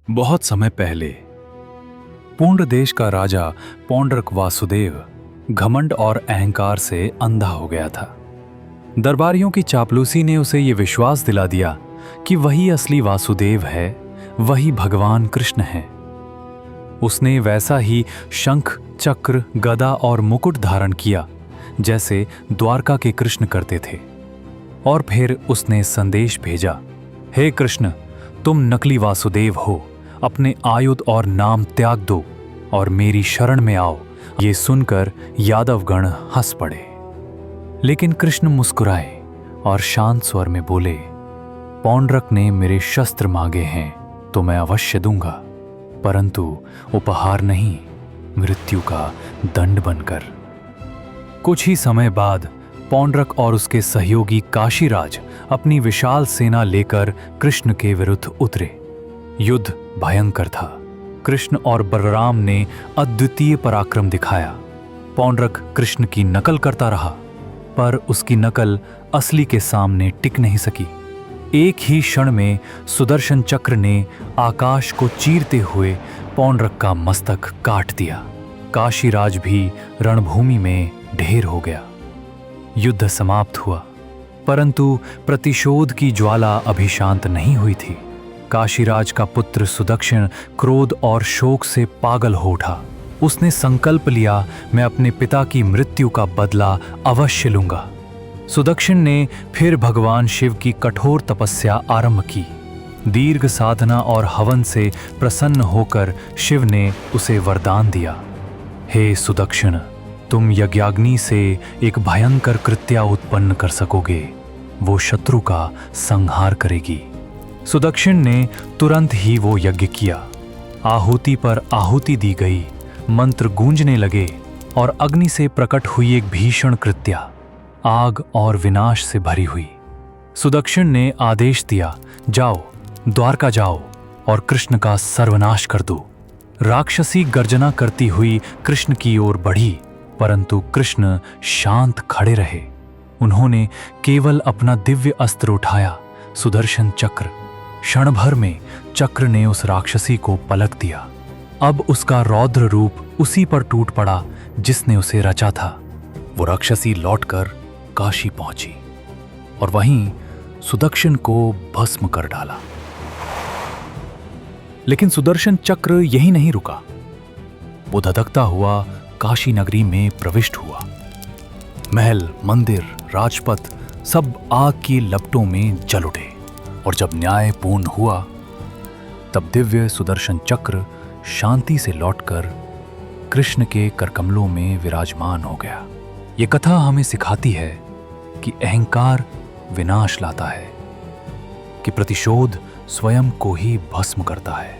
बहुत समय पहले पूर्ण देश का राजा पौंड्रक वासुदेव घमंड और अहंकार से अंधा हो गया था। दरबारियों की चापलूसी ने उसे ये विश्वास दिला दिया कि वही असली वासुदेव है, वही भगवान कृष्ण है। उसने वैसा ही शंख, चक्र, गदा और मुकुट धारण किया जैसे द्वारका के कृष्ण करते थे। और फिर उसने संदेश भेजा, हे कृष्ण, तुम नकली वासुदेव हो, अपने आयुध और नाम त्याग दो और मेरी शरण में आओ। ये सुनकर यादवगण हंस पड़े, लेकिन कृष्ण मुस्कुराए और शांत स्वर में बोले, पौंड्रक ने मेरे शस्त्र मांगे हैं तो मैं अवश्य दूंगा, परंतु उपहार नहीं, मृत्यु का दंड बनकर। कुछ ही समय बाद पौंड्रक और उसके सहयोगी काशीराज अपनी विशाल सेना लेकर कृष्ण के विरुद्ध उतरे। युद्ध भयंकर था। कृष्ण और बलराम ने अद्वितीय पराक्रम दिखाया। पौंड्रक कृष्ण की नकल करता रहा, पर उसकी नकल असली के सामने टिक नहीं सकी। एक ही क्षण में सुदर्शन चक्र ने आकाश को चीरते हुए पौंड्रक का मस्तक काट दिया। काशीराज भी रणभूमि में ढेर हो गया। युद्ध समाप्त हुआ, परंतु प्रतिशोध की ज्वाला अभी शांत नहीं हुई थी। काशीराज का पुत्र सुदक्षिण क्रोध और शोक से पागल हो उठा। उसने संकल्प लिया, मैं अपने पिता की मृत्यु का बदला अवश्य लूंगा। सुदक्षिण ने फिर भगवान शिव की कठोर तपस्या आरंभ की। दीर्घ साधना और हवन से प्रसन्न होकर शिव ने उसे वरदान दिया, हे सुदक्षिण, तुम यज्ञाग्नि से एक भयंकर कृत्या उत्पन्न कर सकोगे, वो शत्रु का संहार करेगी। सुदक्षिण ने तुरंत ही वो यज्ञ किया। आहुति पर आहुति दी गई, मंत्र गूंजने लगे और अग्नि से प्रकट हुई एक भीषण कृत्या आग और विनाश से भरी हुई। सुदक्षिण ने आदेश दिया, जाओ, द्वारका जाओ और कृष्ण का सर्वनाश कर दो। राक्षसी गर्जना करती हुई कृष्ण की ओर बढ़ी, परंतु कृष्ण शांत खड़े रहे। उन्होंने केवल अपना दिव्य अस्त्र उठाया, सुदर्शन चक्र। क्षण भर में चक्र ने उस राक्षसी को पलट दिया। अब उसका रौद्र रूप उसी पर टूट पड़ा जिसने उसे रचा था। वो राक्षसी लौटकर काशी पहुंची और वहीं सुदक्षिण को भस्म कर डाला। लेकिन सुदर्शन चक्र यही नहीं रुका। वो धधकता हुआ काशी नगरी में प्रविष्ट हुआ। महल, मंदिर, राजपथ सब आग की लपटों में जल उठे। और जब न्याय पूर्ण हुआ, तब दिव्य सुदर्शन चक्र शांति से लौटकर कृष्ण के करकमलों में विराजमान हो गया। ये कथा हमें सिखाती है कि अहंकार विनाश लाता है, कि प्रतिशोध स्वयं को ही भस्म करता है।